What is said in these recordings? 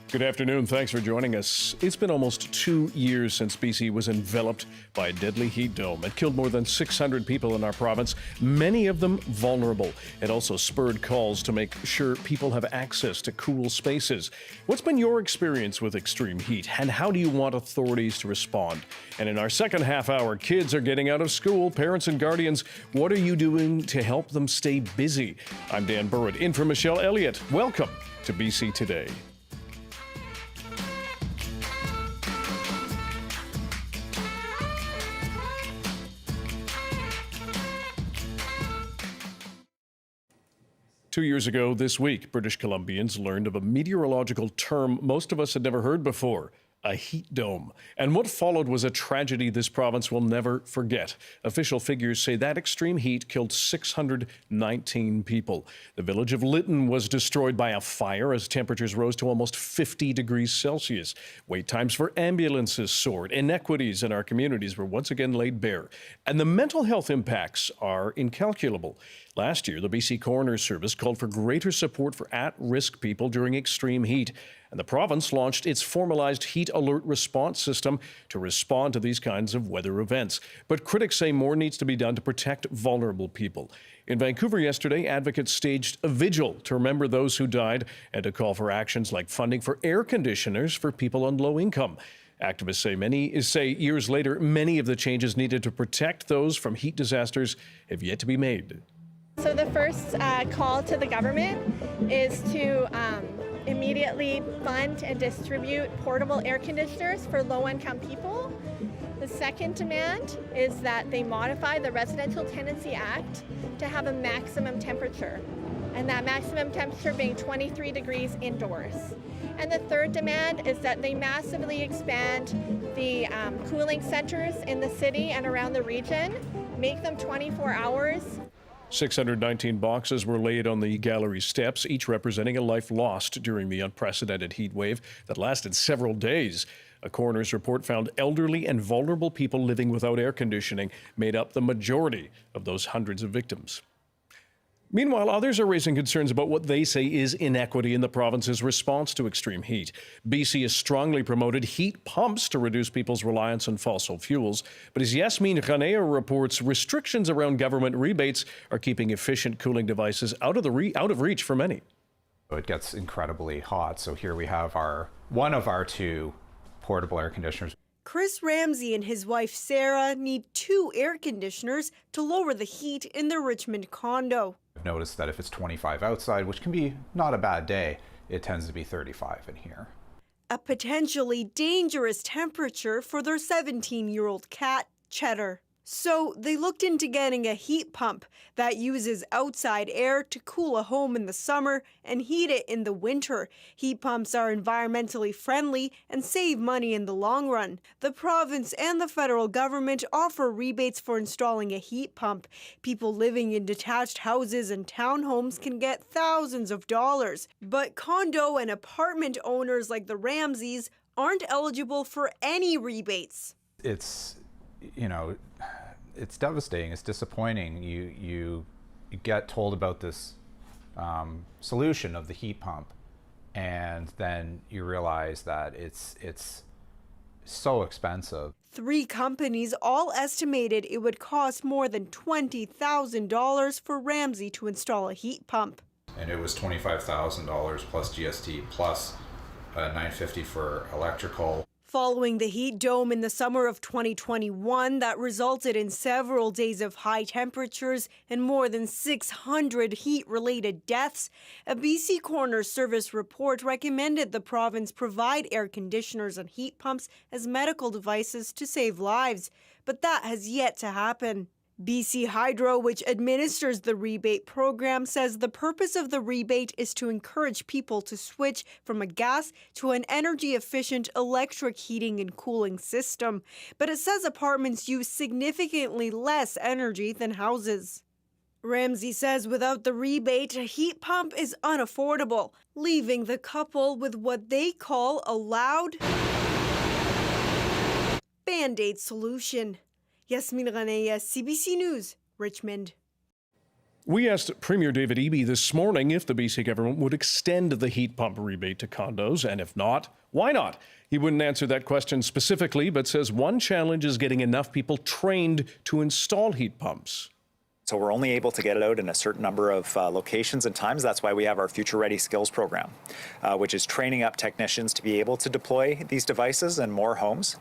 Good afternoon. Thanks for joining us. It's been almost 2 years since BC was enveloped by a deadly heat dome. It killed more than 600 people in our province, many of them vulnerable. It also spurred calls to make sure people have access to cool spaces. What's been your experience with extreme heat, and how do you want authorities to respond? And in our second half hour, kids are getting out of school. Parents and guardians, what are you doing to help them stay busy? I'm Dan Burritt, in for Michelle Elliott. Welcome to BC Today. Two years ago this week, British Columbians learned of a meteorological term most of us had never heard before, a heat dome. And what followed was a tragedy this province will never forget. Official figures say that extreme heat killed 619 people. The village of Lytton was destroyed by a fire as temperatures rose to almost 50 degrees Celsius. Wait times for ambulances soared. Inequities in our communities were once again laid bare. And the mental health impacts are incalculable. Last year, the BC Coroner's Service called for greater support for at-risk people during extreme heat. And the province launched its formalized heat alert response system to respond to these kinds of weather events. But critics say more needs to be done to protect vulnerable people. In Vancouver yesterday, advocates staged a vigil to remember those who died and to call for actions like funding for air conditioners for people on low income. Activists say years later, many of the changes needed to protect those from heat disasters have yet to be made. So the first call to the government is to immediately fund and distribute portable air conditioners for low-income people. The second demand is that they modify the Residential Tenancy Act to have a maximum temperature, and that maximum temperature being 23 degrees indoors. And the third demand is that they massively expand the cooling centers in the city and around the region, make them 24 hours. 619 boxes were laid on the gallery steps, each representing a life lost during the unprecedented heat wave that lasted several days. A coroner's report found elderly and vulnerable people living without air conditioning made up the majority of those hundreds of victims. Meanwhile, others are raising concerns about what they say is inequity in the province's response to extreme heat. BC has strongly promoted heat pumps to reduce people's reliance on fossil fuels. But as Yasmin Ghanea reports, restrictions around government rebates are keeping efficient cooling devices out of reach for many. It gets incredibly hot. So here we have one of our two portable air conditioners. Chris Ramsey and his wife Sarah need 2 air conditioners to lower the heat in their Richmond condo. I've noticed that if it's 25 outside, which can be not a bad day, it tends to be 35 in here. A potentially dangerous temperature for their 17-year-old cat, Cheddar. So they looked into getting a heat pump that uses outside air to cool a home in the summer and heat it in the winter. Heat pumps are environmentally friendly and save money in the long run. The province and the federal government offer rebates for installing a heat pump. People living in detached houses and townhomes can get thousands of dollars. But condo and apartment owners like the Ramseys aren't eligible for any rebates. It's devastating. It's disappointing. You get told about this solution of the heat pump, and then you realize that it's so expensive. 3 companies all estimated it would cost more than $20,000 for Ramsey to install a heat pump. And it was $25,000 plus GST plus $950 for electrical. Following the heat dome in the summer of 2021 that resulted in several days of high temperatures and more than 600 heat-related deaths, a BC Coroner's Service report recommended the province provide air conditioners and heat pumps as medical devices to save lives. But that has yet to happen. BC Hydro, which administers the rebate program, says the purpose of the rebate is to encourage people to switch from a gas to an energy-efficient electric heating and cooling system. But it says apartments use significantly less energy than houses. Ramsey says without the rebate, a heat pump is unaffordable, leaving the couple with what they call a loud Band-Aid solution. Yasmin Ghanea, CBC News, Richmond. We asked Premier David Eby this morning if the BC government would extend the heat pump rebate to condos, and if not, why not? He wouldn't answer that question specifically, but says one challenge is getting enough people trained to install heat pumps. So we're only able to get it out in a certain number of locations and times. That's why we have our Future Ready Skills program, which is training up technicians to be able to deploy these devices in more homes.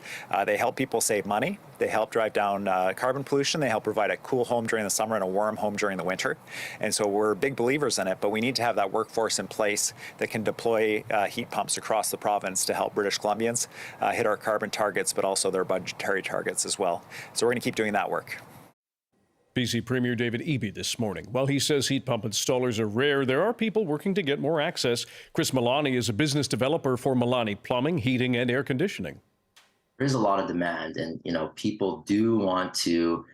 They help people save money. They help drive down carbon pollution. They help provide a cool home during the summer and a warm home during the winter. And so we're big believers in it, but we need to have that workforce in place that can deploy heat pumps across the province to help British Columbians hit our carbon targets, but also their budgetary targets as well. So we're going to keep doing that work. BC Premier David Eby this morning. While he says heat pump installers are rare, there are people working to get more access. Chris Milani is a business developer for Milani Plumbing, Heating and Air Conditioning. There's a lot of demand, and people do want to,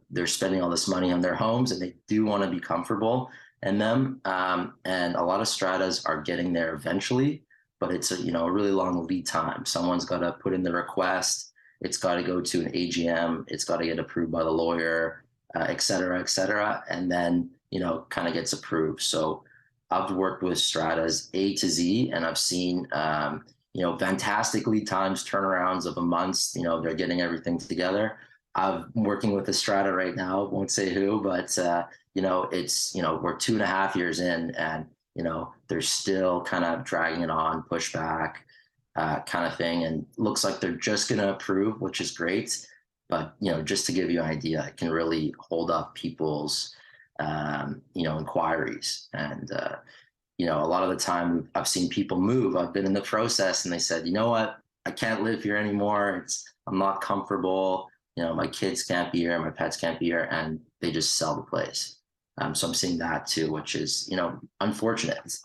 they're spending all this money on their homes and they do want to be comfortable in them. And a lot of stratas are getting there eventually, but it's a really long lead time. Someone's got to put in the request. It's got to go to an AGM. It's got to get approved by the lawyer. Et cetera, and then, kind of gets approved. So I've worked with stratas A to Z, and I've seen, fantastic lead times, turnarounds of a month. They're getting everything together. I'm working with a strata right now, won't say who, but, it's, we're 2.5 years in, and, they're still kind of dragging it on, pushback kind of thing. And looks like they're just going to approve, which is great. But, just to give you an idea, it can really hold up people's, inquiries. And, a lot of the time I've seen people move. I've been in the process and they said, you know what, I can't live here anymore. I'm not comfortable. My kids can't be here. My pets can't be here. And they just sell the place. So I'm seeing that too, which is, unfortunate.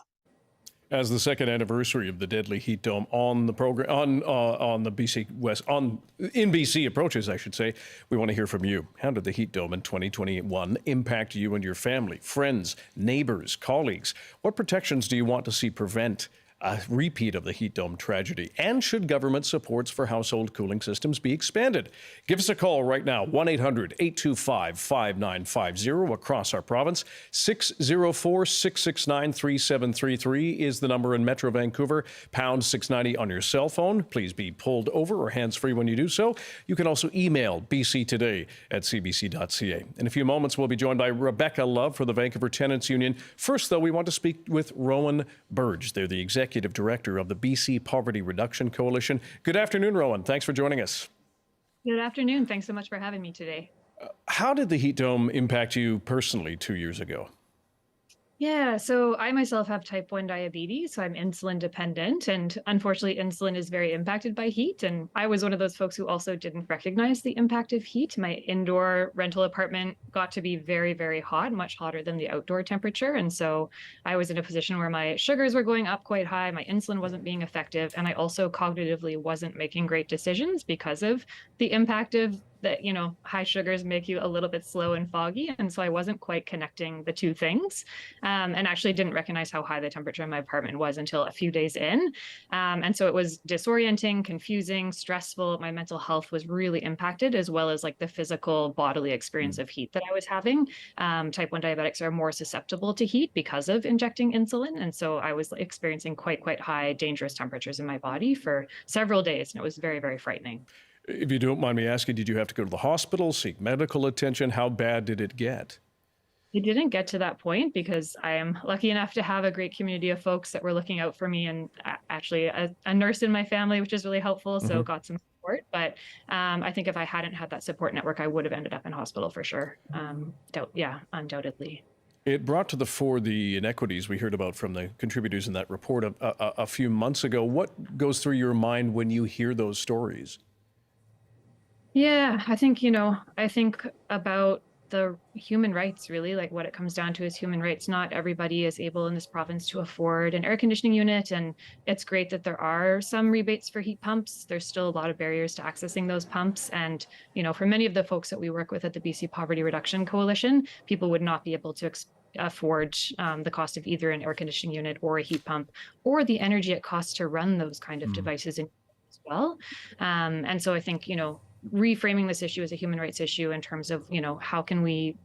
As the second anniversary of the deadly heat dome on the program on the BC West in BC approaches, I should say, we want to hear from you. How did the heat dome in 2021 impact you and your family, friends, neighbors, colleagues? What protections do you want to see prevent a repeat of the heat dome tragedy? And should government supports for household cooling systems be expanded? Give us a call right now, 1-800-825-5950 across our province. 604-669-3733 is the number in Metro Vancouver, pound 690 on your cell phone. Please be pulled over or hands-free when you do so. You can also email bctoday@cbc.ca. In a few moments, we'll be joined by Rebecca Love for the Vancouver Tenants Union. First, though, we want to speak with Rowan Burge. They're the Executive Director of the BC Poverty Reduction Coalition. Good afternoon, Rowan. Thanks for joining us. Good afternoon. Thanks so much for having me today. How did the heat dome impact you personally 2 years ago? Yeah, so I myself have type 1 diabetes, so I'm insulin dependent, and unfortunately insulin is very impacted by heat, and I was one of those folks who also didn't recognize the impact of heat. My indoor rental apartment got to be very, very hot, much hotter than the outdoor temperature, and so I was in a position where my sugars were going up quite high, my insulin wasn't being effective, and I also cognitively wasn't making great decisions because of the impact of that, high sugars make you a little bit slow and foggy. And so I wasn't quite connecting the two things, and actually didn't recognize how high the temperature in my apartment was until a few days in. And so it was disorienting, confusing, stressful. My mental health was really impacted, as well as like the physical bodily experience of heat that I was having. Type 1 diabetics are more susceptible to heat because of injecting insulin. And so I was experiencing quite high, dangerous temperatures in my body for several days. And it was very, very frightening. If you don't mind me asking, did you have to go to the hospital, seek medical attention? How bad did it get? It didn't get to that point because I am lucky enough to have a great community of folks that were looking out for me, and actually a nurse in my family, which is really helpful. So got some support. But I think if I hadn't had that support network, I would have ended up in hospital for sure. Undoubtedly. It brought to the fore the inequities we heard about from the contributors in that report a few months ago. What goes through your mind when you hear those stories? Yeah, I think about the human rights, really, like what it comes down to is human rights. Not everybody is able in this province to afford an air conditioning unit. And it's great that there are some rebates for heat pumps. There's still a lot of barriers to accessing those pumps. And, for many of the folks that we work with at the BC Poverty Reduction Coalition, people would not be able to afford the cost of either an air conditioning unit or a heat pump, or the energy it costs to run those kind of devices as well. And so I think, reframing this issue as a human rights issue in terms of, how can we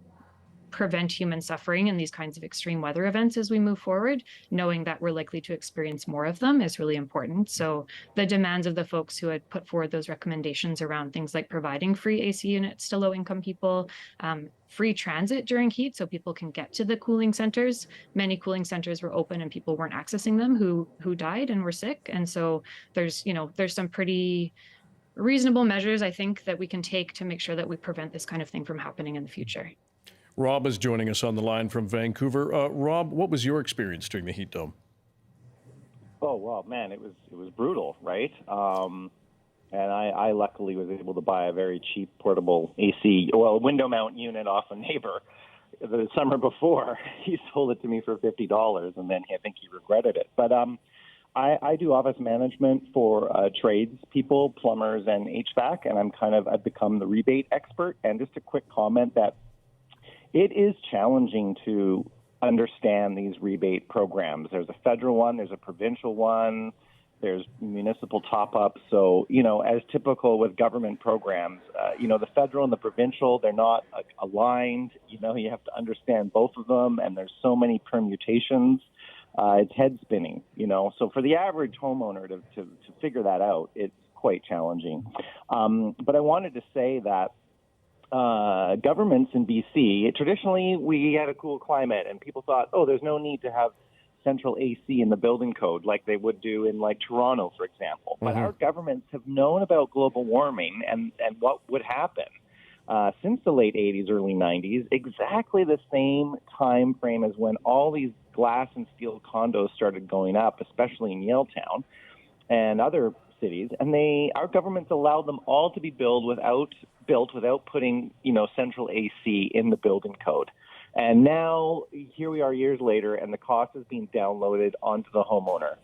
prevent human suffering in these kinds of extreme weather events as we move forward, knowing that we're likely to experience more of them is really important. So the demands of the folks who had put forward those recommendations around things like providing free AC units to low-income people, free transit during heat so people can get to the cooling centers. Many cooling centers were open and people weren't accessing them who died and were sick. And so there's some pretty reasonable measures, I think, that we can take to make sure that we prevent this kind of thing from happening in the future. Rob is joining us on the line from Vancouver. Rob, what was your experience during the heat dome? Oh, well, man, it was brutal, right? And I luckily was able to buy a very cheap portable AC, well, window mount unit off a neighbor the summer before. He sold it to me for $50, and then I think he regretted it. But I do office management for trades people, plumbers, and HVAC, and I've become the rebate expert. And just a quick comment that it is challenging to understand these rebate programs. There's a federal one, there's a provincial one, there's municipal top-ups. So, as typical with government programs, the federal and the provincial, they're not aligned. You have to understand both of them, and there's so many permutations. It's head spinning, So for the average homeowner to figure that out, it's quite challenging. But I wanted to say that governments in BC, traditionally we had a cool climate and people thought, there's no need to have central AC in the building code like they would do in like Toronto, for example. But our governments have known about global warming and what would happen since the late 80s, early 90s, exactly the same time frame as when all these glass and steel condos started going up, especially in Yaletown and other cities, and our governments allowed them all to be built without putting central AC in the building code. And now here we are years later, and the cost is being downloaded onto the homeowner.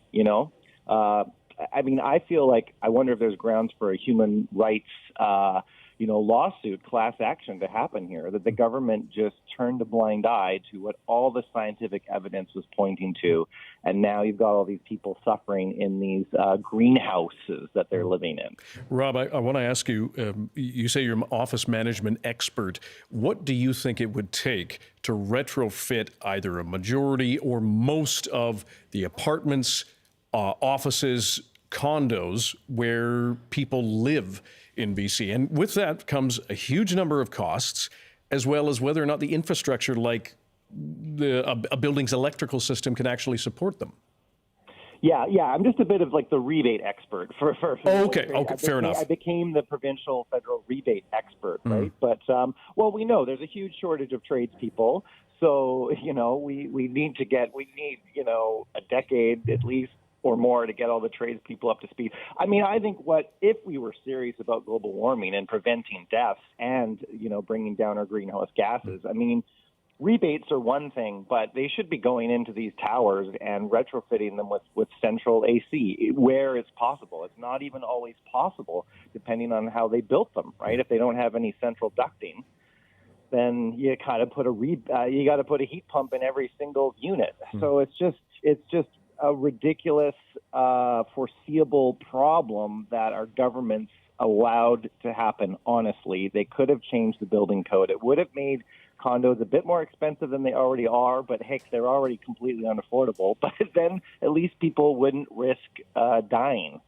I feel like I wonder if there's grounds for a human rights lawsuit, class action to happen here, that the government just turned a blind eye to what all the scientific evidence was pointing to. And now you've got all these people suffering in these greenhouses that they're living in. Rob, I want to ask you, you say you're an office management expert. What do you think it would take to retrofit either a majority or most of the apartments, offices, condos where people live in BC? And with that comes a huge number of costs, as well as whether or not the infrastructure like a building's electrical system can actually support them. Yeah. I'm just a bit of like the rebate expert for okay, fair enough. I became the provincial federal rebate expert, right? But, we know there's a huge shortage of tradespeople. So, we need a decade at least or more to get all the tradespeople up to speed. I think if we were serious about global warming and preventing deaths and, bringing down our greenhouse gases, rebates are one thing, but they should be going into these towers and retrofitting them with central AC where it's possible. It's not even always possible, depending on how they built them, right? If they don't have any central ducting, then you got to put a heat pump in every single unit. So it's just a ridiculous, foreseeable problem that our governments allowed to happen. Honestly, they could have changed the building code. It would have made condos a bit more expensive than they already are, but heck, they're already completely unaffordable. But then at least people wouldn't risk dying.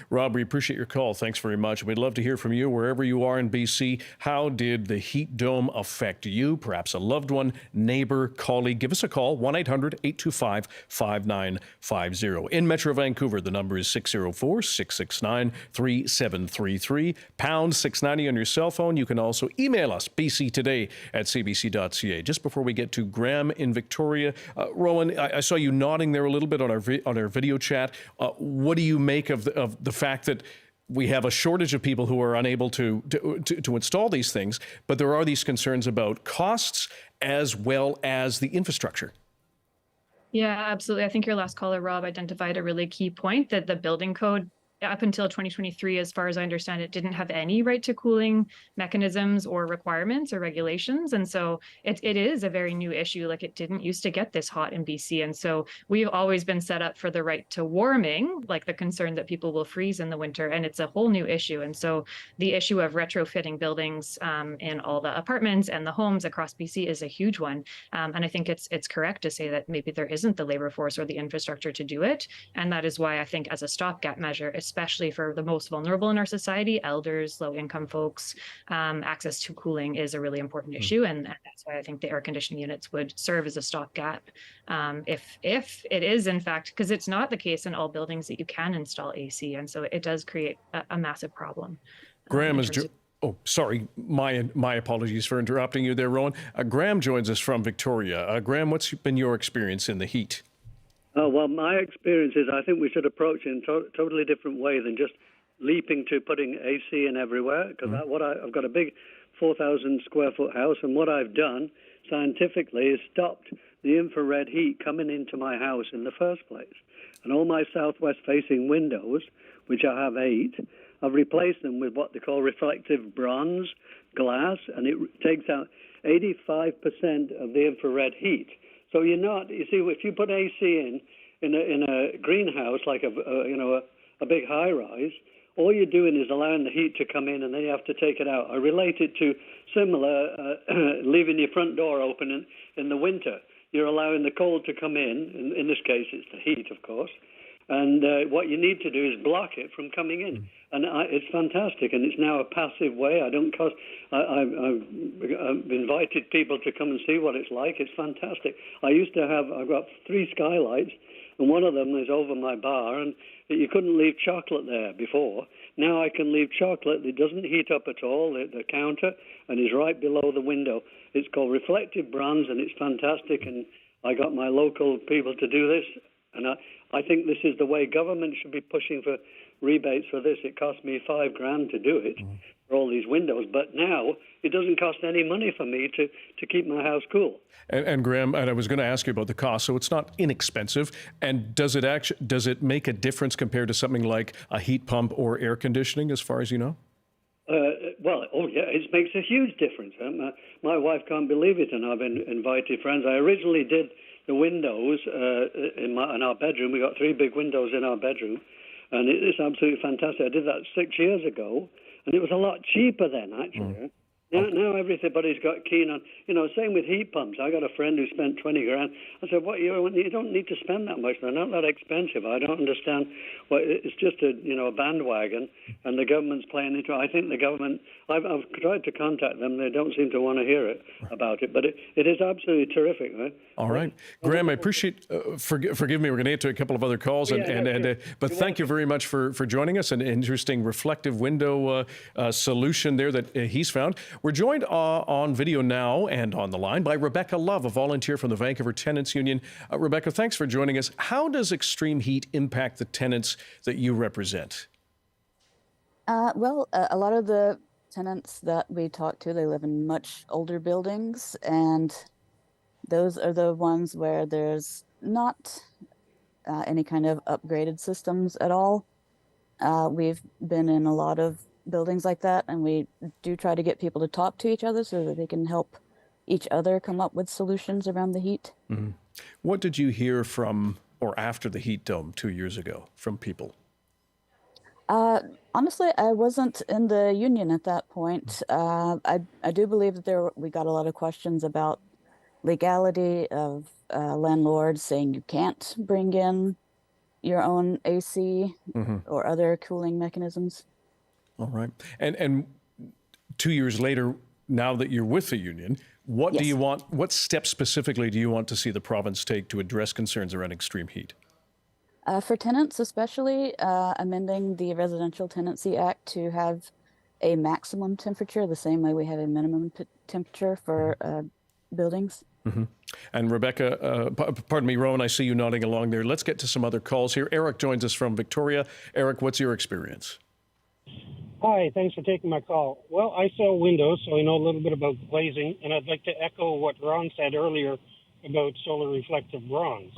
Rob, we appreciate your call. Thanks very much. We'd love to hear from you wherever you are in BC. How did the heat dome affect you? Perhaps a loved one, neighbor, colleague. Give us a call, 1-800-825-5950. In Metro Vancouver, the number is 604-669-3733, pound 690 on your cell phone. You can also email us, bctoday@cbc.ca. Just before we get to Graham in Victoria, Rowan, I saw you nodding there a little bit on our video chat. What do you make of the fact that we have a shortage of people who are unable to install these things, but there are these concerns about costs as well as the infrastructure? Yeah, absolutely. I think your last caller, Rob, identified a really key point, that the building code up until 2023, as far as I understand it, didn't have any right to cooling mechanisms or requirements or regulations. And so it is a very new issue. Like, it didn't used to get this hot in BC. And so we've always been set up for the right to warming, like the concern that people will freeze in the winter. And it's a whole new issue. And so the issue of retrofitting buildings in all the apartments and the homes across BC is a huge one. And I think it's correct to say that maybe there isn't the labor force or the infrastructure to do it. And that is why I think, as a stopgap measure, especially for the most vulnerable in our society, elders, low-income folks, access to cooling is a really important issue. And that's why I think the air conditioning units would serve as a stopgap. If it is, in fact, because it's not the case in all buildings that you can install AC. And so it does create a massive problem. Graham is... Oh, sorry. My apologies for interrupting you there, Rowan. Graham joins us from Victoria. Graham, what's been your experience in the heat? Oh, well, my experience is I think we should approach it in a totally different way than just leaping to putting AC in everywhere. Because I've got a big 4,000 square foot house, and what I've done scientifically is stopped the infrared heat coming into my house in the first place. And all my southwest facing windows, which I have 8, I've replaced them with what they call reflective bronze glass, and it takes out 85% of the infrared heat. So you see, if you put AC in a greenhouse like a big high rise, all you're doing is allowing the heat to come in, and then you have to take it out. I relate it to similar leaving your front door open in the winter. You're allowing the cold to come in. In this case, it's the heat, of course. And what you need to do is block it from coming in. And it's fantastic, and it's now a passive way. I've invited people to come and see what it's like. It's fantastic. I've got 3 skylights, and one of them is over my bar, and you couldn't leave chocolate there before. Now I can leave chocolate. It doesn't heat up at all, the counter, and is right below the window. It's called reflective bronze, and it's fantastic, and I got my local people to do this. And I think this is the way government should be pushing for rebates for this. It cost me $5,000 to do it for all these windows, but now it doesn't cost any money for me to keep my house cool. And Graham, and I was going to ask you about the cost. So it's not inexpensive. And does it make a difference compared to something like a heat pump or air conditioning, as far as you know? It makes a huge difference. My wife can't believe it, and I've invited friends. I originally did the windows in our bedroom. We got 3 big windows in our bedroom, and it's absolutely fantastic. I did that 6 years ago, and it was a lot cheaper then, actually. Now everybody's got keen on, same with heat pumps. I got a friend who spent $20,000. I said, you don't need to spend that much. They're not that expensive. I don't understand. It's just a bandwagon, and the government's playing into it. I think the government, I've tried to contact them. They don't seem to want to hear it about it, but it is absolutely terrific. Right? All right. Graham, I appreciate, forgive me, we're going to get to a couple of other calls, but thank you very much for joining us. An interesting reflective window solution there that he's found. We're joined on video now and on the line by Rebecca Love, a volunteer from the Vancouver Tenants Union. Rebecca, thanks for joining us. How does extreme heat impact the tenants that you represent? A lot of the tenants that we talk to, they live in much older buildings, and those are the ones where there's not any kind of upgraded systems at all. We've been in a lot of buildings like that, and we do try to get people to talk to each other so that they can help each other come up with solutions around the heat. Mm-hmm. What did you hear from or after the heat dome 2 years ago from people? Honestly, I wasn't in the union at that point. I do believe that we got a lot of questions about legality of landlords saying you can't bring in your own AC or other cooling mechanisms. All right. And 2 years later, now that you're with the union, what do you want? What steps specifically do you want to see the province take to address concerns around extreme heat? For tenants especially, amending the Residential Tenancy Act to have a maximum temperature, the same way we have a minimum temperature for buildings. Mm-hmm. And Rebecca, pardon me, Rowan, I see you nodding along there. Let's get to some other calls here. Eric joins us from Victoria. Eric, what's your experience? Hi, thanks for taking my call. Well, I sell windows, so I know a little bit about glazing, and I'd like to echo what Ron said earlier about solar reflective bronze.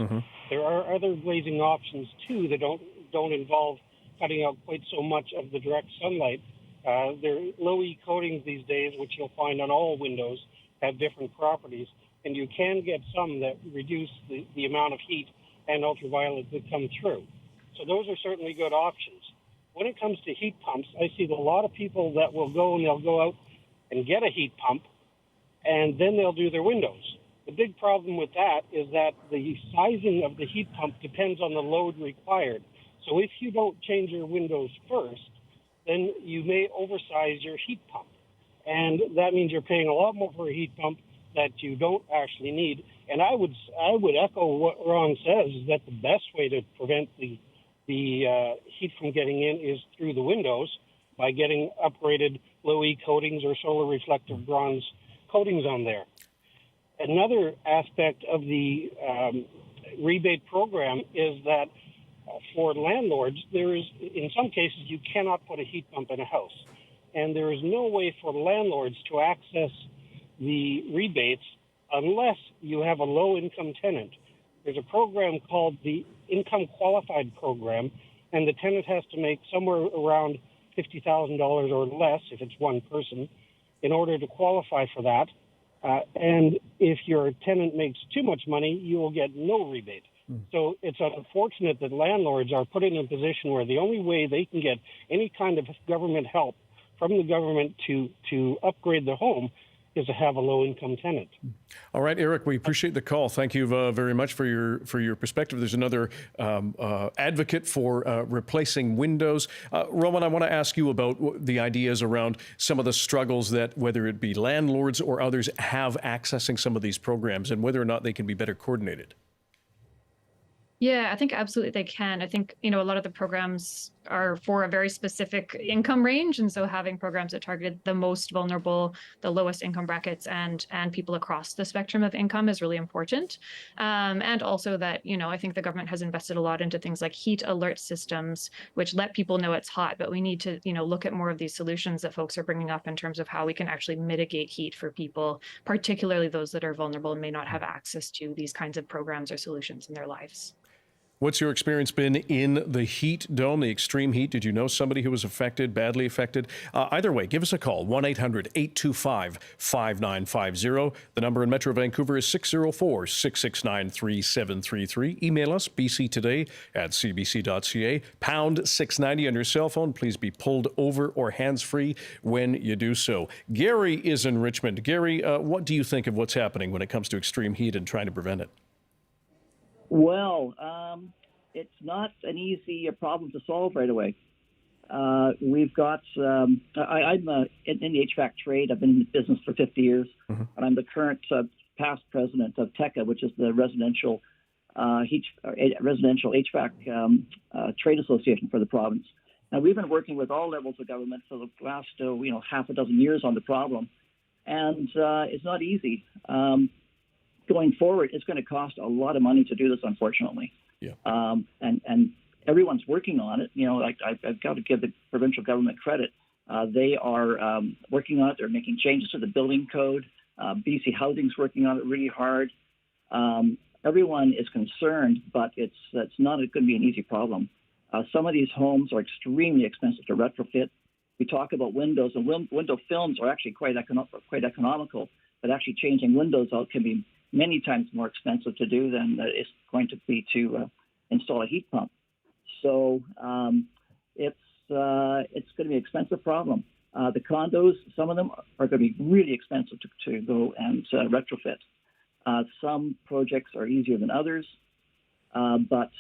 There are other glazing options, too, that don't involve cutting out quite so much of the direct sunlight. There are low-E coatings these days, which you'll find on all windows, have different properties, and you can get some that reduce the amount of heat and ultraviolet that come through. So those are certainly good options. When it comes to heat pumps, I see a lot of people that will go and they'll go out and get a heat pump, and then they'll do their windows. The big problem with that is that the sizing of the heat pump depends on the load required. So if you don't change your windows first, then you may oversize your heat pump. And that means you're paying a lot more for a heat pump that you don't actually need. And I would echo what Ron says, is that the best way to prevent the heat from getting in is through the windows by getting upgraded low-E coatings or solar reflective bronze coatings on there. Another aspect of the rebate program is that for landlords, there is, in some cases, you cannot put a heat pump in a house. And there is no way for landlords to access the rebates unless you have a low-income tenant. There's a program called the Income Qualified Program, and the tenant has to make somewhere around $50,000 or less, if it's one person, in order to qualify for that. And if your tenant makes too much money, you will get no rebate. So it's unfortunate that landlords are put in a position where the only way they can get any kind of government help from the government to upgrade their home is to have a low-income tenant. All right, Eric, we appreciate the call. Thank you very much for your perspective. There's another advocate for replacing windows. Roman, I want to ask you about the ideas around some of the struggles that, whether it be landlords or others, have accessing some of these programs and whether or not they can be better coordinated. Yeah, I think absolutely they can. I think, a lot of the programs are for a very specific income range. And so having programs that target the most vulnerable, the lowest income brackets and people across the spectrum of income is really important. And also that, I think the government has invested a lot into things like heat alert systems, which let people know it's hot. But we need to, look at more of these solutions that folks are bringing up in terms of how we can actually mitigate heat for people, particularly those that are vulnerable and may not have access to these kinds of programs or solutions in their lives. What's your experience been in the heat dome, the extreme heat? Did you know somebody who was affected, badly affected? Either way, give us a call, 1-800-825-5950. The number in Metro Vancouver is 604-669-3733. Email us, bctoday@cbc.ca, pound 690 on your cell phone. Please be pulled over or hands-free when you do so. Gary is in Richmond. Gary, what do you think of what's happening when it comes to extreme heat and trying to prevent it? Well, it's not an easy problem to solve right away. We've got, I'm in the HVAC trade. I've been in the business for 50 years, and I'm the current past president of TECA, which is the residential HVAC trade association for the province. Now, we've been working with all levels of government for the last, half a dozen years on the problem, and it's not easy. Going forward, it's going to cost a lot of money to do this, unfortunately. Yeah. And everyone's working on it. I've got to give the provincial government credit. They are working on it. They're making changes to the building code. BC Housing's working on it really hard. Everyone is concerned, but it's not going to be an easy problem. Some of these homes are extremely expensive to retrofit. We talk about windows, and window films are actually quite economical, but actually changing windows out can be many times more expensive to do than it's going to be to install a heat pump. So it's going to be an expensive problem. The condos, some of them are going to be really expensive to go and retrofit. Some projects are easier than others, but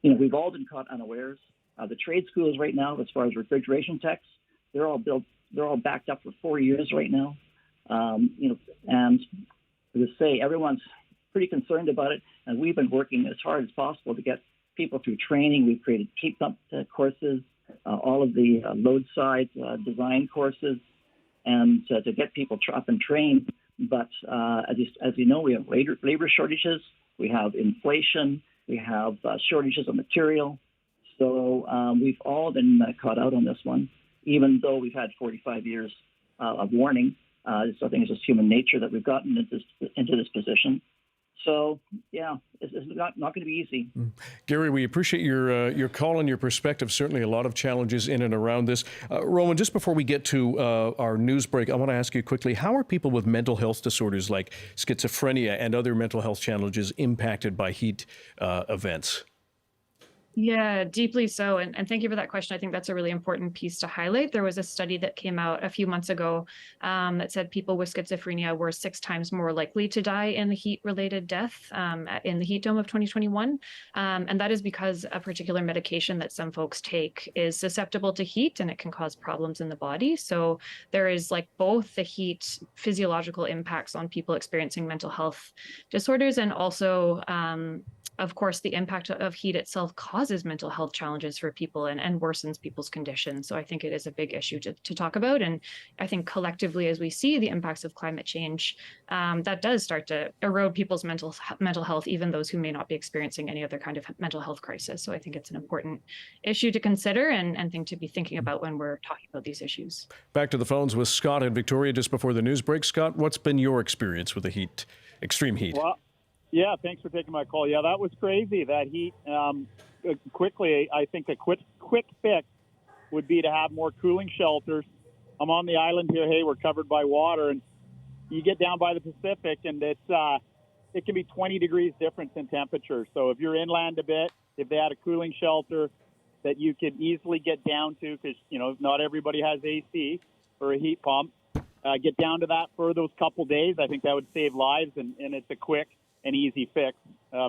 we've all been caught unawares. The trade schools right now, as far as refrigeration techs, they're all backed up for 4 years right now. And to say everyone's pretty concerned about it, and we've been working as hard as possible to get people through training. We've created heat pump courses, all of the load side design courses, and to get people up and trained. But as you know, we have labor shortages, we have inflation, we have shortages of material. So we've all been caught out on this one, even though we've had 45 years of warning. So I think it's just human nature that we've gotten into this position. So, yeah, it's not going to be easy. Gary, we appreciate your call and your perspective. Certainly a lot of challenges in and around this. Rowan, just before we get to our news break, I want to ask you quickly, how are people with mental health disorders like schizophrenia and other mental health challenges impacted by heat events? Yeah, deeply so. And thank you for that question. I think that's a really important piece to highlight. There was a study that came out a few months ago that said people with schizophrenia were 6 times more likely to die in the heat-related death in the heat dome of 2021. And that is because a particular medication that some folks take is susceptible to heat and it can cause problems in the body. So there is like both the heat physiological impacts on people experiencing mental health disorders and also of course, the impact of heat itself causes mental health challenges for people and worsens people's conditions. So I think it is a big issue to talk about. And I think collectively, as we see the impacts of climate change, that does start to erode people's mental health, even those who may not be experiencing any other kind of mental health crisis. So I think it's an important issue to consider and thing to be thinking about when we're talking about these issues. Back to the phones with Scott in Victoria just before the news break. Scott, what's been your experience with the extreme heat? Well, yeah, thanks for taking my call. Yeah, that was crazy, that heat. Quickly, I think a quick fix would be to have more cooling shelters. I'm on the island here. Hey, we're covered by water, and you get down by the Pacific, and it can be 20 degrees difference in temperature. So if you're inland a bit, if they had a cooling shelter that you could easily get down to, because, not everybody has AC or a heat pump, get down to that for those couple days. I think that would save lives, and it's a quick an easy fix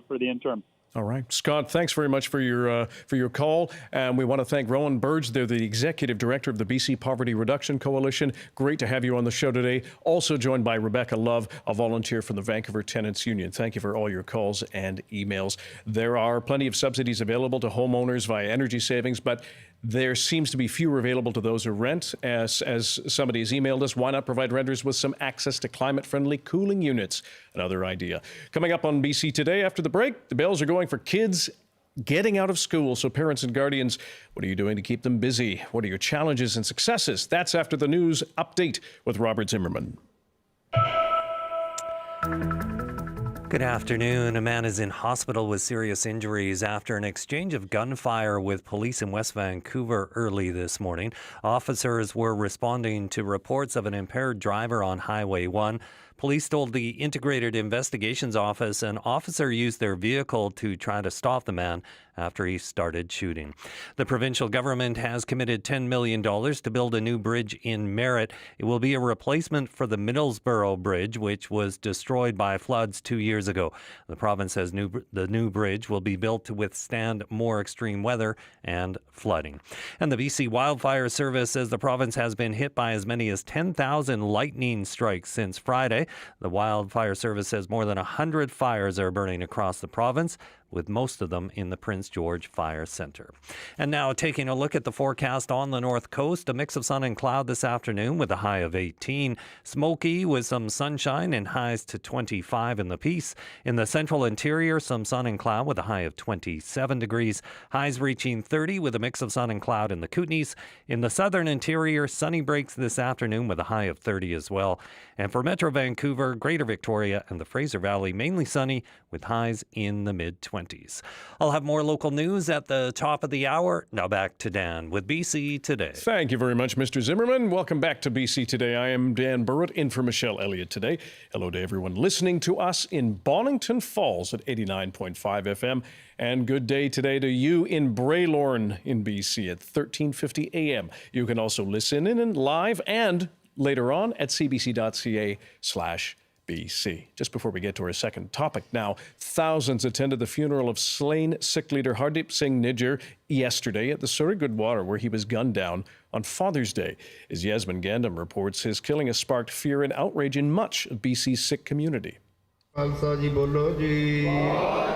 for the interim. All right. Scott, thanks very much for your call. And we want to thank Rowan Burge. They're the Executive Director of the BC Poverty Reduction Coalition. Great to have you on the show today. Also joined by Rebecca Love, a volunteer from the Vancouver Tenants Union. Thank you for all your calls and emails. There are plenty of subsidies available to homeowners via energy savings, but there seems to be fewer available to those who rent. As somebody has emailed us, why not provide renters with some access to climate-friendly cooling units? Another idea. Coming up on BC Today after the break, the bells are going for kids getting out of school. So parents and guardians, what are you doing to keep them busy? What are your challenges and successes? That's after the news update with Robert Zimmerman. Good afternoon. A man is in hospital with serious injuries after an exchange of gunfire with police in West Vancouver early this morning. Officers were responding to reports of an impaired driver on Highway 1. Police told the Integrated Investigations Office an officer used their vehicle to try to stop the man after he started shooting. The provincial government has committed $10 million to build a new bridge in Merritt. It will be a replacement for the Middlesbrough Bridge, which was destroyed by floods 2 years ago. The province says the new bridge will be built to withstand more extreme weather and flooding. And the BC Wildfire Service says the province has been hit by as many as 10,000 lightning strikes since Friday. The Wildfire Service says more than 100 fires are burning across the province, with most of them in the Prince George Fire Centre. And now taking a look at the forecast on the north coast, a mix of sun and cloud this afternoon with a high of 18. Smoky with some sunshine and highs to 25 in the Peace. In the central interior, some sun and cloud with a high of 27 degrees. Highs reaching 30 with a mix of sun and cloud in the Kootenays. In the southern interior, sunny breaks this afternoon with a high of 30 as well. And for Metro Vancouver, Greater Victoria and the Fraser Valley, mainly sunny with highs in the mid-20s. I'll have more local news at the top of the hour. Now back to Dan with BC Today. Thank you very much, Mr. Zimmerman. Welcome back to BC Today. I am Dan Burritt, in for Michelle Elliott today. Hello to everyone listening to us in Bonington Falls at 89.5 FM. And good day today to you in Braylorn in BC at 1350 AM. You can also listen in live and later on at cbc.ca/BC. Just before we get to our second topic now, thousands attended the funeral of slain Sikh leader Hardeep Singh Nijjar yesterday at the Surrey Goodwater, where he was gunned down on Father's Day. As Yasmin Gandam reports, his killing has sparked fear and outrage in much of BC's Sikh community.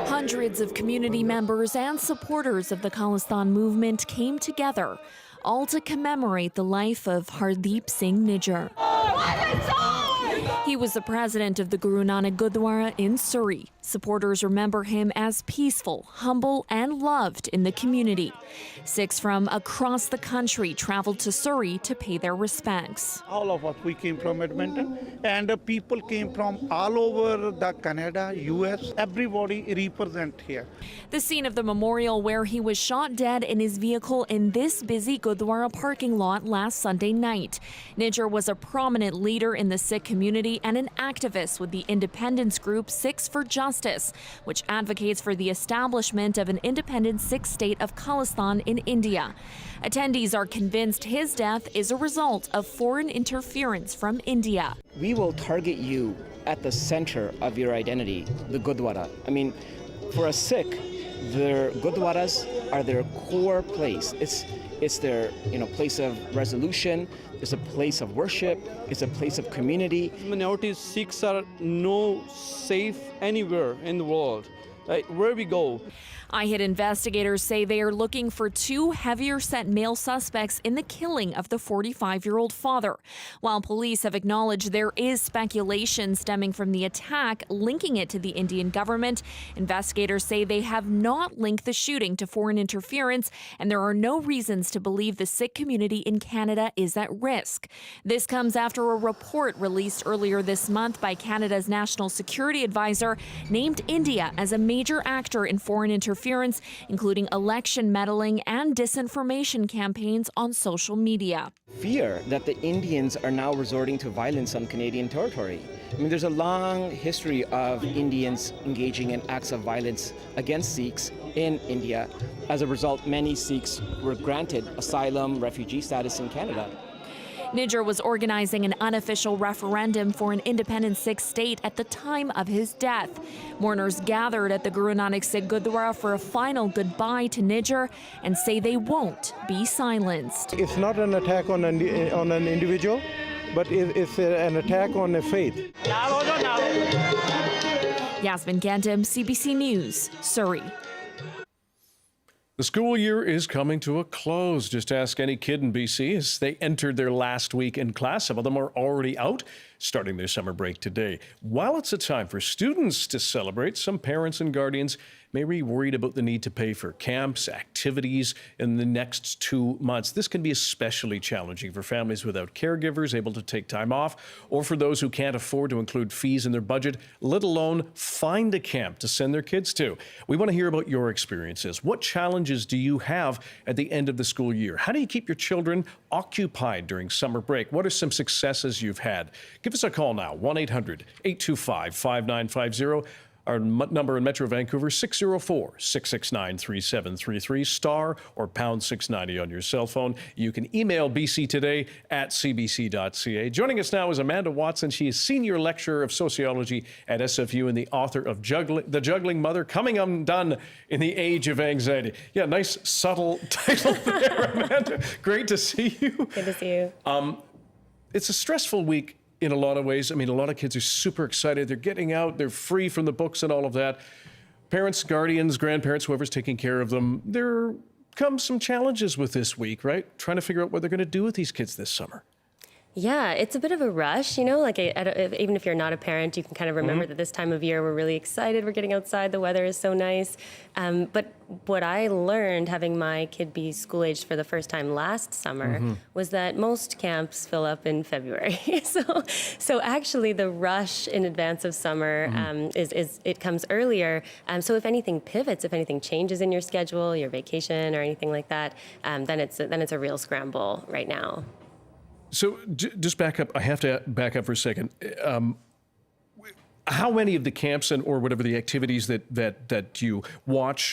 Hundreds of community members and supporters of the Khalistan movement came together, all to commemorate the life of Hardeep Singh Nijjar. He was the president of the Guru Nanak Gurdwara in Surrey. Supporters remember him as peaceful, humble, and loved in the community. 6 from across the country traveled to Surrey to pay their respects. All of us, we came from Edmonton, and people came from all over the Canada, US, everybody represent here. The scene of the memorial where he was shot dead in his vehicle in this busy Gurdwara parking lot last Sunday night. Nijjar was a prominent leader in the Sikh community and an activist with the independence group Sikhs for Justice, which advocates for the establishment of an independent Sikh state of Khalistan in India. Attendees are convinced his death is a result of foreign interference from India. We will target you at the center of your identity, the Gurdwara. I mean, for a Sikh, their Gurdwaras are their core place. It's their place of resolution. It's a place of worship. It's a place of community. Minorities, Sikhs are no safe anywhere in the world. Where we go. IHIT investigators say they are looking for 2 heavier-set male suspects in the killing of the 45-year-old father. While police have acknowledged there is speculation stemming from the attack linking it to the Indian government, investigators say they have not linked the shooting to foreign interference, and there are no reasons to believe the Sikh community in Canada is at risk. This comes after a report released earlier this month by Canada's National Security Advisor named India as a major actor in foreign interference, including election meddling and disinformation campaigns on social media. Fear that the Indians are now resorting to violence on Canadian territory. I mean, there's a long history of Indians engaging in acts of violence against Sikhs in India. As a result, many Sikhs were granted asylum, refugee status in Canada. Nijjar was organizing an unofficial referendum for an independent Sikh state at the time of his death. Mourners gathered at the Guru Nanak Sikh Gurdwara for a final goodbye to Nijjar and say they won't be silenced. It's not an attack on an individual, but it's an attack on a faith. Yasmin Gandham, CBC News, Surrey. The school year is coming to a close. Just ask any kid in BC as they entered their last week in class. Some of them are already out, starting their summer break today. While it's a time for students to celebrate, some parents and guardians may be worried about the need to pay for camps, activities in the next 2 months. This can be especially challenging for families without caregivers able to take time off, or for those who can't afford to include fees in their budget, let alone find a camp to send their kids to. We want to hear about your experiences. What challenges do you have at the end of the school year? How do you keep your children occupied during summer break? What are some successes you've had? Give us a call now, 1-800-825-5950. Our number in Metro Vancouver, 604-669-3733, star or pound 690 on your cell phone. You can email bctoday@cbc.ca. Joining us now is Amanda Watson. She is Senior Lecturer of Sociology at SFU and the author of The Juggling Mother, Coming Undone in the Age of Anxiety. Yeah, nice, subtle title there, Amanda. Great to see you. Good to see you. It's a stressful week in a lot of ways. I mean, a lot of kids are super excited. They're getting out. They're free from the books and all of that. Parents, guardians, grandparents, whoever's taking care of them, there comes some challenges with this week, right? Trying to figure out what they're going to do with these kids this summer. Yeah, it's a bit of a rush, like even if you're not a parent, you can kind of remember that this time of year we're really excited, we're getting outside, the weather is so nice. But what I learned having my kid be school aged for the first time last summer was that most camps fill up in February. so actually the rush in advance of summer it comes earlier. So if anything pivots, if anything changes in your schedule, your vacation or anything like that, then it's a real scramble right now. So just back up. I have to back up for a second. How many of the camps or whatever the activities that you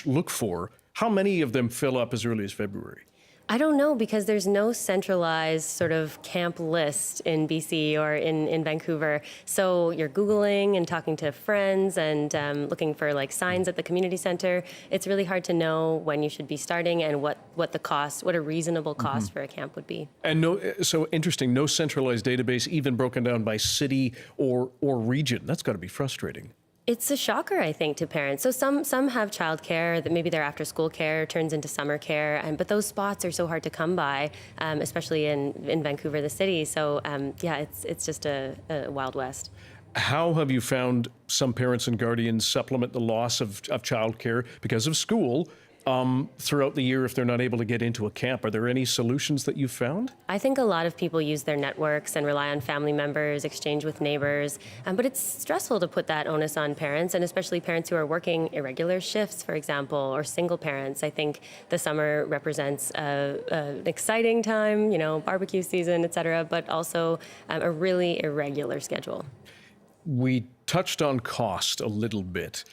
look for, how many of them fill up as early as February? I don't know, because there's no centralized sort of camp list in BC or in Vancouver. So you're Googling and talking to friends and looking for signs at the community center. It's really hard to know when you should be starting and what a reasonable cost for a camp would be. And so interesting, no centralized database, even broken down by city or region. That's got to be frustrating. It's a shocker, I think, to parents. So some have childcare that maybe their after-school care turns into summer care, but those spots are so hard to come by, especially in Vancouver, the city. So yeah, it's just a Wild West. How have you found some parents and guardians supplement the loss of childcare because of school throughout the year if they're not able to get into a camp? Are there any solutions that you've found? I think a lot of people use their networks and rely on family members, exchange with neighbors, but it's stressful to put that onus on parents, and especially parents who are working irregular shifts, for example, or single parents. I think the summer represents an exciting time, barbecue season, et cetera, but also a really irregular schedule. We touched on cost a little bit.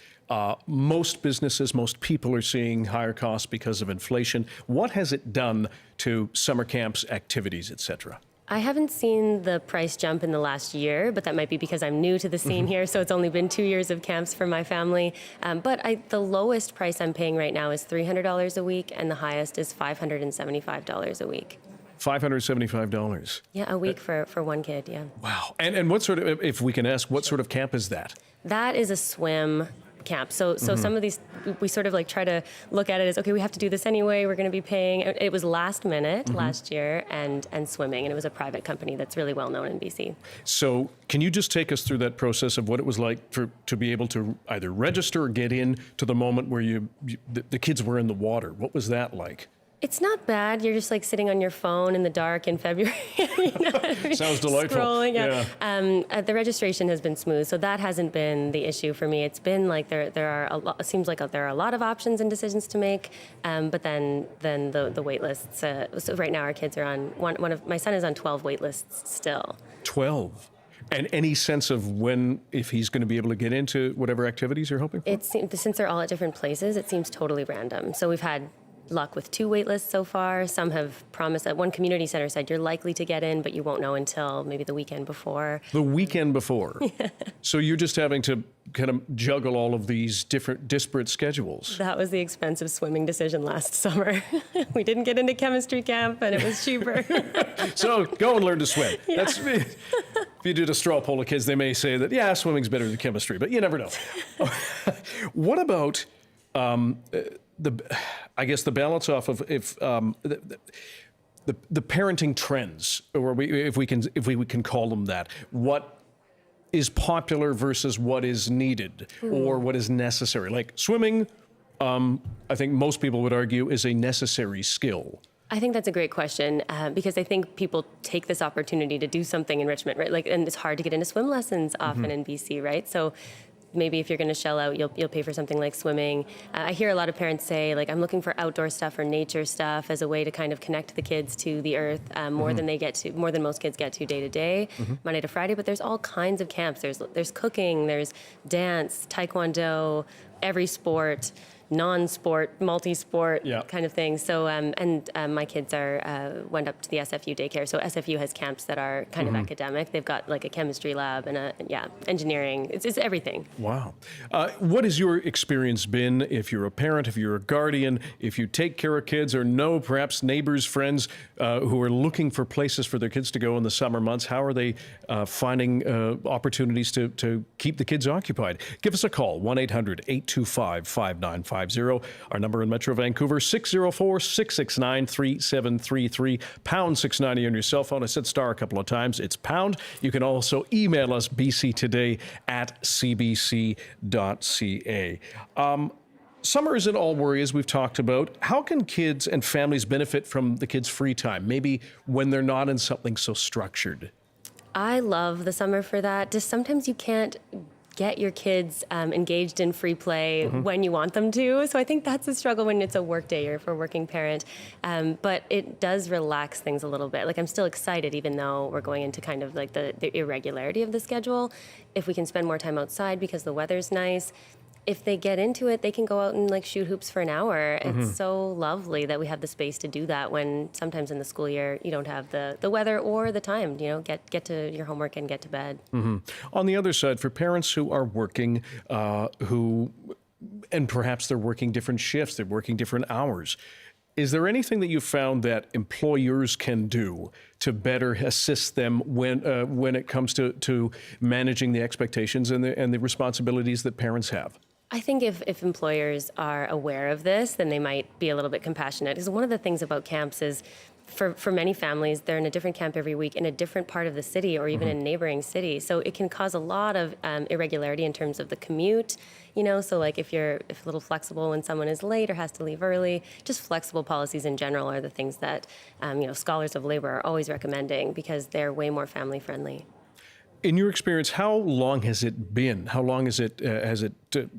Most businesses, most people are seeing higher costs because of inflation. What has it done to summer camps, activities, et cetera? I haven't seen the price jump in the last year, but that might be because I'm new to the scene here, so it's only been 2 years of camps for my family. But the lowest price I'm paying right now is $300 a week, and the highest is $575 a week. $575. Yeah, a week for one kid, yeah. Wow. And what sort of, if we can ask, what sort of camp is that? That is a swim camp. So some of these, we sort of like try to look at it as, okay, we have to do this anyway, we're going to be paying. It was last minute last year, and swimming, and it was a private company that's really well known in BC. So can you just take us through that process of what it was like to be able to either register or get in to the moment where the kids were in the water? What was that like? It's not bad. You're just like sitting on your phone in the dark in February. Sounds delightful. Scrolling, yeah. The registration has been smooth, so that hasn't been the issue for me. It's been like there are a lot. It seems like there are a lot of options and decisions to make, but then the wait lists. So right now our kids are on one of my son is on 12 wait lists still. 12. And any sense of if he's going to be able to get into whatever activities you're hoping for? Since they're all at different places, it seems totally random. So we've had luck with 2 wait lists so far. Some have promised that one community center said you're likely to get in, but you won't know until maybe the weekend before. The weekend before? Yeah. So you're just having to kind of juggle all of these different disparate schedules. That was the expensive swimming decision last summer. We didn't get into chemistry camp and it was cheaper. So go and learn to swim. Yeah. If you did a straw poll of kids, they may say that, swimming's better than chemistry, but you never know. What about I guess the balance off of the parenting trends, or if we can call them that, what is popular versus what is needed or what is necessary? Like swimming, I think most people would argue is a necessary skill. I think that's a great question because I think people take this opportunity to do something enrichment, right? And it's hard to get into swim lessons often in BC, right? So maybe if you're going to shell out, you'll pay for something like swimming. I hear a lot of parents say, like, I'm looking for outdoor stuff or nature stuff as a way to kind of connect the kids to the earth more than most kids get to day to day, Monday to Friday. But there's all kinds of camps. There's cooking, there's dance, taekwondo, every sport, non-sport, multi-sport kind of thing. So, my kids went up to the SFU daycare. So SFU has camps that are kind of academic. They've got like a chemistry lab and engineering. It's everything. Wow. What has your experience been if you're a parent, if you're a guardian, if you take care of kids or know perhaps neighbors, friends who are looking for places for their kids to go in the summer months? How are they finding opportunities to keep the kids occupied? Give us a call, 1-800-825-5950. Our number in Metro Vancouver, 604-669-3733, pound 690 on your cell phone. I said star a couple of times. It's pound. You can also email us, bctoday@cbc.ca. Summer isn't all worry, as we've talked about. How can kids and families benefit from the kids' free time, maybe when they're not in something so structured? I love the summer for that. Just sometimes you can't get your kids engaged in free play when you want them to. So I think that's a struggle when it's a work day or for a working parent. But it does relax things a little bit. Like I'm still excited, even though we're going into kind of like the irregularity of the schedule. If we can spend more time outside because the weather's nice, if they get into it, they can go out and like shoot hoops for an hour. It's so lovely that we have the space to do that when sometimes in the school year you don't have the weather or the time, get to your homework and get to bed. On the other side, for parents who are working, and perhaps they're working different shifts, they're working different hours, is there anything that you found that employers can do to better assist them when it comes to managing the expectations and the responsibilities that parents have? I think if employers are aware of this, then they might be a little bit compassionate. Because one of the things about camps is, for many families, they're in a different camp every week in a different part of the city or even in a neighboring city. So it can cause a lot of irregularity in terms of the commute, so like if a little flexible when someone is late or has to leave early, just flexible policies in general are the things that, scholars of labor are always recommending because they're way more family friendly. In your experience, how long has it been? How long has the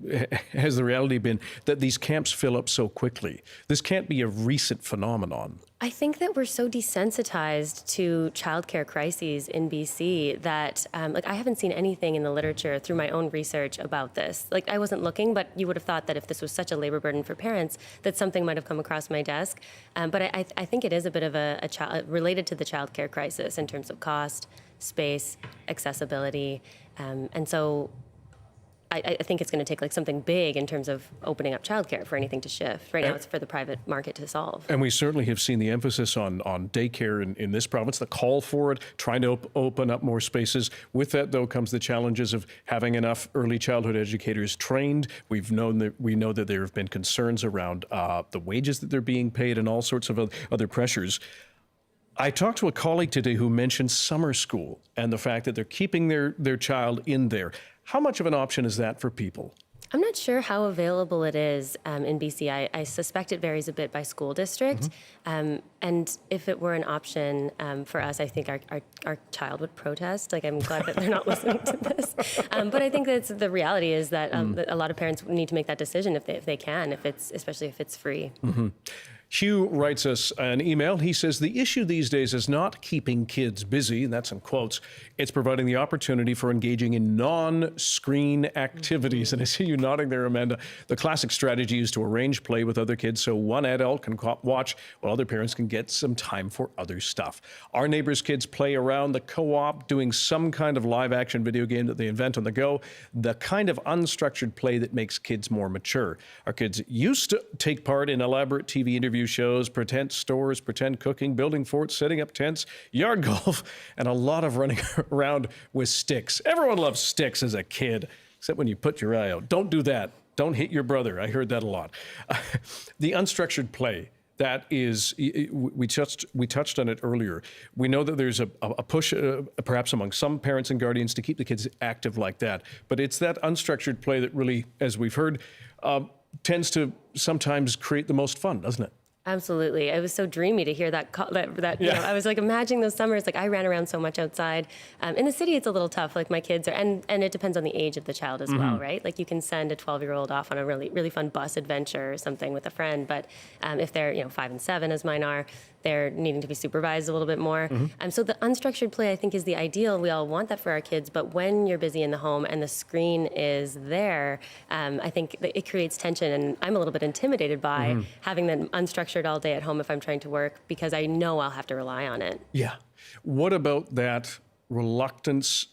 reality been that these camps fill up so quickly? This can't be a recent phenomenon. I think that we're so desensitized to childcare crises in BC that, I haven't seen anything in the literature through my own research about this. Like, I wasn't looking, but you would have thought that if this was such a labor burden for parents, that something might have come across my desk. But I think it is a bit of a related to the childcare crisis in terms of cost, space, accessibility, and so I think it's going to take like something big in terms of opening up childcare for anything to shift. Right now, it's for the private market to solve. And we certainly have seen the emphasis on daycare in this province, the call for it, trying to open up more spaces. With that, though, comes the challenges of having enough early childhood educators trained. We know that there have been concerns around the wages that they're being paid and all sorts of other pressures. I talked to a colleague today who mentioned summer school and the fact that they're keeping their child in there. How much of an option is that for people? I'm not sure how available it is in BC. I suspect it varies a bit by school district. And if it were an option for us, I think our child would protest. Like, I'm glad that they're not listening to this. But I think that the reality is that a lot of parents need to make that decision if they can, especially if it's free. Hugh writes us an email. He says, the issue these days is not keeping kids busy, and that's in quotes. It's providing the opportunity for engaging in non-screen activities. And I see you nodding there, Amanda. The classic strategy is to arrange play with other kids so one adult can watch while other parents can get some time for other stuff. Our neighbors' kids play around the co-op, doing some kind of live-action video game that they invent on the go, the kind of unstructured play that makes kids more mature. Our kids used to take part in elaborate TV interviews, shows, pretend stores, pretend cooking, building forts, setting up tents, yard golf, and a lot of running around with sticks. Everyone loves sticks as a kid, except when you put your eye out. Don't do that. Don't hit your brother. I heard that a lot. The unstructured play, that is, we touched on it earlier. We know that there's a push, perhaps among some parents and guardians, to keep the kids active like that. But it's that unstructured play that really, as we've heard, tends to sometimes create the most fun, doesn't it? Absolutely. It was so dreamy to hear that. I was like imagining those summers. Like, I ran around so much outside. In the city, it's a little tough. Like, my kids are, and it depends on the age of the child as well, right? Like, you can send a 12-year-old off on a really, really fun bus adventure or something with a friend. But if they're, 5 and 7, as mine are, they're needing to be supervised a little bit more. So the unstructured play, I think, is the ideal. We all want that for our kids. But when you're busy in the home and the screen is there, I think that it creates tension. And I'm a little bit intimidated by having them unstructured all day at home if I'm trying to work, because I know I'll have to rely on it. Yeah. What about that reluctance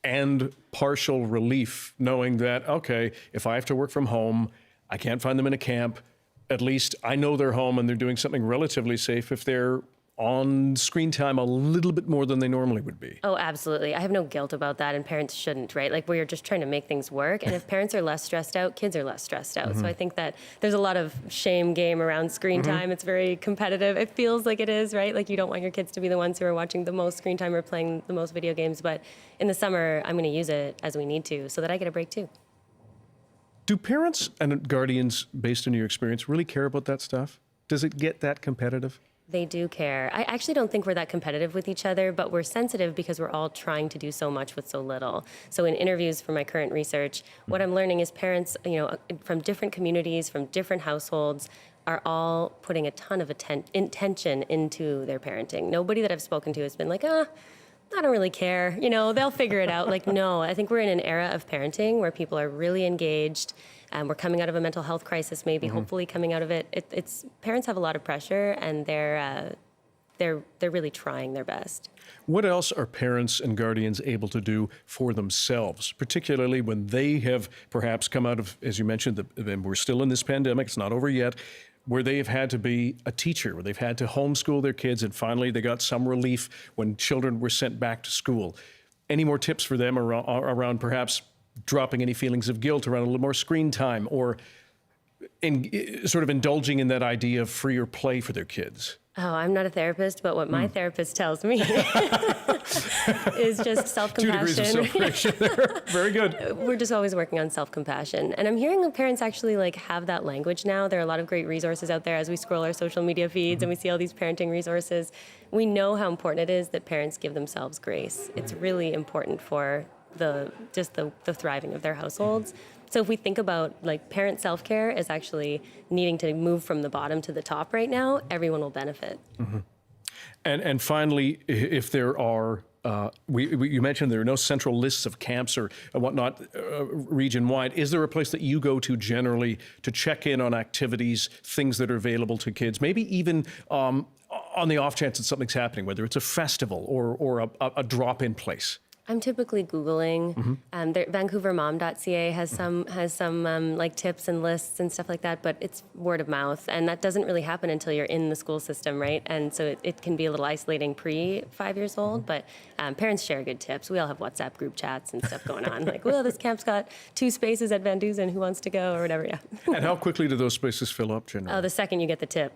and partial relief, knowing that, okay, if I have to work from home, I can't find them in a camp, at least I know they're home and they're doing something relatively safe if they're on screen time a little bit more than they normally would be. Oh, absolutely. I have no guilt about that, and parents shouldn't, right? Like, we're just trying to make things work, and if parents are less stressed out, kids are less stressed out. So I think that there's a lot of shame game around screen time. It's very competitive. It feels like it is, right? Like, you don't want your kids to be the ones who are watching the most screen time or playing the most video games, but in the summer, I'm going to use it as we need to so that I get a break too. Do parents and guardians, based on your experience, really care about that stuff? Does it get that competitive? They do care. I actually don't think we're that competitive with each other, but we're sensitive because we're all trying to do so much with so little. So in interviews for my current research, what I'm learning is parents, from different communities, from different households, are all putting a ton of intention into their parenting. Nobody that I've spoken to has been like, I don't really care. They'll figure it out. Like, no, I think we're in an era of parenting where people are really engaged. We're coming out of a mental health crisis, maybe, hopefully coming out of it. It's parents have a lot of pressure, and they're really trying their best. What else are parents and guardians able to do for themselves, particularly when they have perhaps come out of, as you mentioned, and we're still in this pandemic, it's not over yet, where they have had to be a teacher, where they've had to homeschool their kids, and finally they got some relief when children were sent back to school. Any more tips for them around perhaps dropping any feelings of guilt around a little more screen time, or sort of indulging in that idea of freer play for their kids? Oh, I'm not a therapist, but what my therapist tells me is just self-compassion. 2 degrees of separation there. Very good. We're just always working on self-compassion. And I'm hearing parents actually like have that language now. There are a lot of great resources out there as we scroll our social media feeds and we see all these parenting resources. We know how important it is that parents give themselves grace. It's really important for the thriving of their households. So if we think about like parent self-care is actually needing to move from the bottom to the top right now, everyone will benefit. Mm-hmm. And finally, if there are, you mentioned there are no central lists of camps or whatnot region-wide. Is there a place that you go to generally to check in on activities, things that are available to kids, maybe even on the off chance that something's happening, whether it's a festival or a drop-in place? I'm typically Googling. VancouverMom.ca has some like tips and lists and stuff like that, but it's word of mouth, and that doesn't really happen until you're in the school system, right? And so it can be a little isolating pre-5 years old, but parents share good tips. We all have WhatsApp group chats and stuff going on, like, well, this camp's got 2 spaces at Van Dusen, who wants to go, or whatever, yeah. And how quickly do those spaces fill up, generally? Oh, the second you get the tip.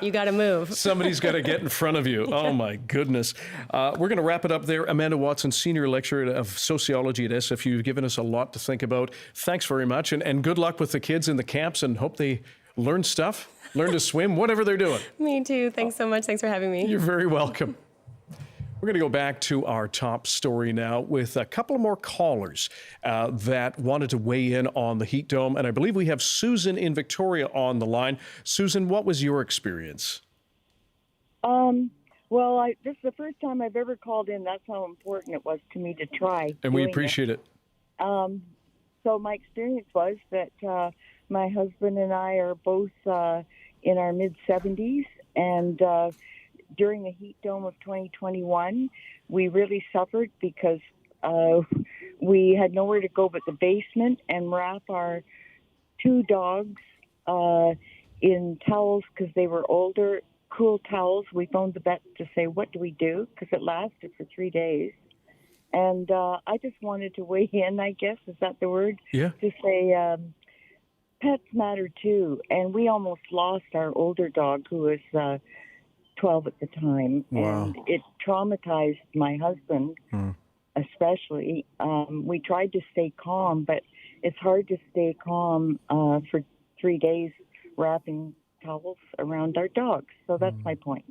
You got to move. Somebody's got to get in front of you. Oh, my goodness. We're going to wrap it up there. Amanda Watson, Senior Lecturer of Sociology at SFU. You've given us a lot to think about. Thanks very much, and good luck with the kids in the camps, and hope they learn stuff, learn to swim, whatever they're doing. Me too. Thanks so much. Thanks for having me. You're very welcome. We're going to go back to our top story now with a couple of more callers that wanted to weigh in on the heat dome, and I believe we have Susan in Victoria on the line. Susan, what was your experience? Well, this is the first time I've ever called in. That's how important it was to me to try. And we appreciate it. So my experience was that my husband and I are both in our mid-70s, and during the heat dome of 2021, we really suffered because we had nowhere to go but the basement and wrap our 2 dogs in towels because they were older. Cool towels. We phoned the vet to say, what do we do? Because it lasted for 3 days. And I just wanted to weigh in, I guess. Is that the word? Yeah. To say pets matter too. And we almost lost our older dog who was 12 at the time. Wow. And it traumatized my husband, especially. We tried to stay calm, but it's hard to stay calm for 3 days wrapping towels around our dogs. So that's my point.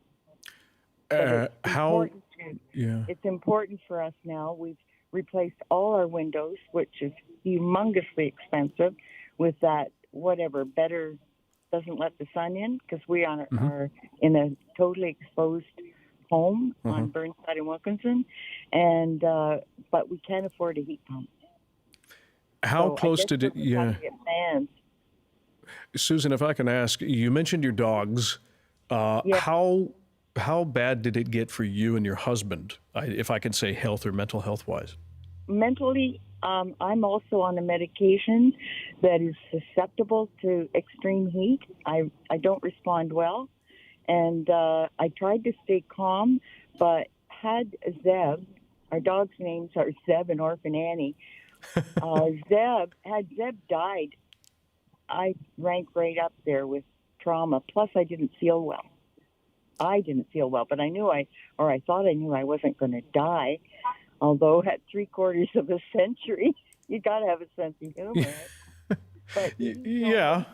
It's important for us now. We've replaced all our windows, which is humongously expensive, with that better doesn't let the sun in, because we are in a totally exposed home on Burnside and Wilkinson, and but we can't afford a heat pump. How close did it? Yeah. Susan, if I can ask, you mentioned your dogs. How bad did it get for you and your husband, if I can say health or mental health wise? Mentally, I'm also on a medication that is susceptible to extreme heat. I don't respond well. And I tried to stay calm, but had Zeb, our dog's names are Zeb and Orphan Annie, had Zeb died, I rank right up there with trauma. Plus, I didn't feel well. But I thought I knew I wasn't going to die. Although at 3/4 of a century, you got to have a sense of humor. But yeah,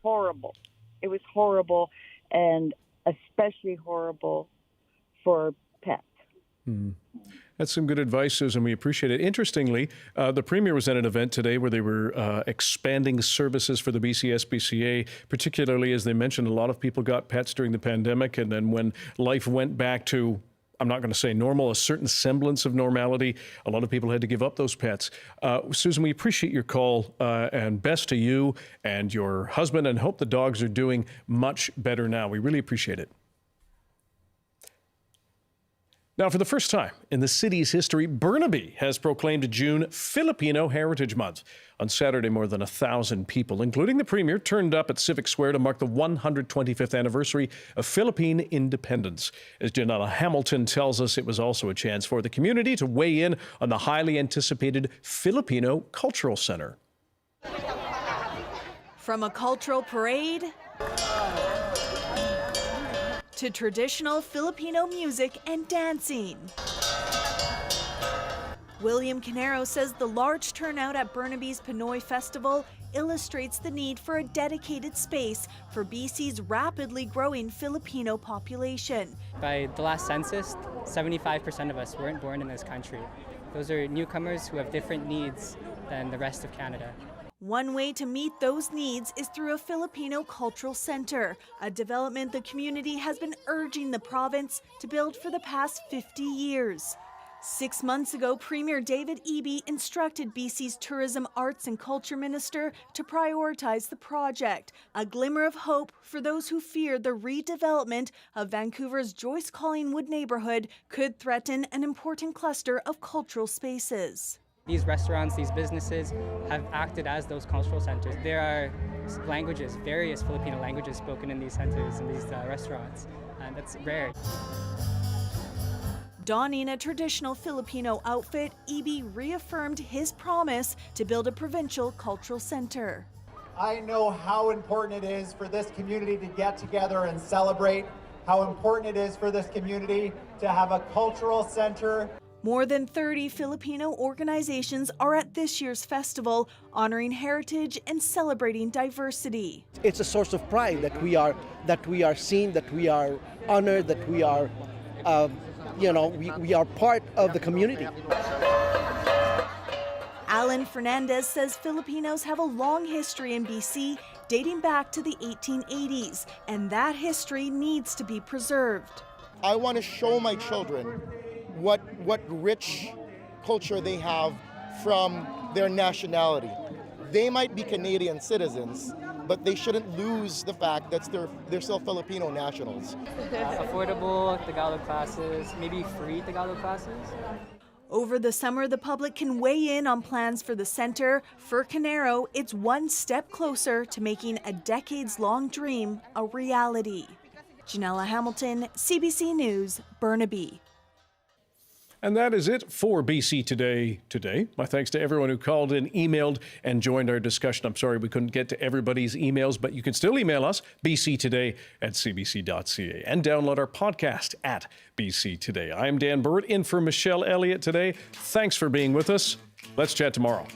horrible. It was horrible, and especially horrible for pets. That's some good advice, Susan. We appreciate it. Interestingly, the Premier was at an event today where they were expanding services for the BC-SPCA, particularly as they mentioned a lot of people got pets during the pandemic, and then when life went back to, I'm not going to say normal, a certain semblance of normality, a lot of people had to give up those pets. Susan, we appreciate your call, and best to you and your husband, and hope the dogs are doing much better now. We really appreciate it. Now, for the first time in the city's history, Burnaby has proclaimed June Filipino Heritage Month. On Saturday, more than 1,000 people, including the Premier, turned up at Civic Square to mark the 125th anniversary of Philippine independence. As Janella Hamilton tells us, it was also a chance for the community to weigh in on the highly anticipated Filipino Cultural Center. From a cultural parade to traditional Filipino music and dancing. William Canero says the large turnout at Burnaby's Pinoy Festival illustrates the need for a dedicated space for BC's rapidly growing Filipino population. By the last census, 75% of us weren't born in this country. Those are newcomers who have different needs than the rest of Canada. One way to meet those needs is through a Filipino Cultural Center, a development the community has been urging the province to build for the past 50 years. 6 months ago, Premier David Eby instructed BC's Tourism, Arts and Culture Minister to prioritize the project, a glimmer of hope for those who feared the redevelopment of Vancouver's Joyce Collingwood neighborhood could threaten an important cluster of cultural spaces. These restaurants, these businesses have acted as those cultural centers. There are languages, various Filipino languages spoken in these centers and these restaurants, and that's rare. Donning a traditional Filipino outfit, Eby reaffirmed his promise to build a provincial cultural center. I know how important it is for this community to get together and celebrate, how important it is for this community to have a cultural center. More than 30 Filipino organizations are at this year's festival, honoring heritage and celebrating diversity. It's a source of pride that we are seen, that we are honored, that we are, we are part of the community. Alan Fernandez says Filipinos have a long history in BC, dating back to the 1880s, and that history needs to be preserved. I want to show my children what rich culture they have from their nationality. They might be Canadian citizens, but they shouldn't lose the fact that they're still Filipino nationals. Affordable Tagalog classes, maybe free Tagalog classes. Over the summer, the public can weigh in on plans for the center. For Canero, it's one step closer to making a decades-long dream a reality. Janella Hamilton, CBC News, Burnaby. And that is it for BC Today today. My thanks to everyone who called in, emailed, and joined our discussion. I'm sorry we couldn't get to everybody's emails, but you can still email us, bctoday@cbc.ca, and download our podcast at BC Today. I'm Dan Burritt, in for Michelle Elliott today. Thanks for being with us. Let's chat tomorrow.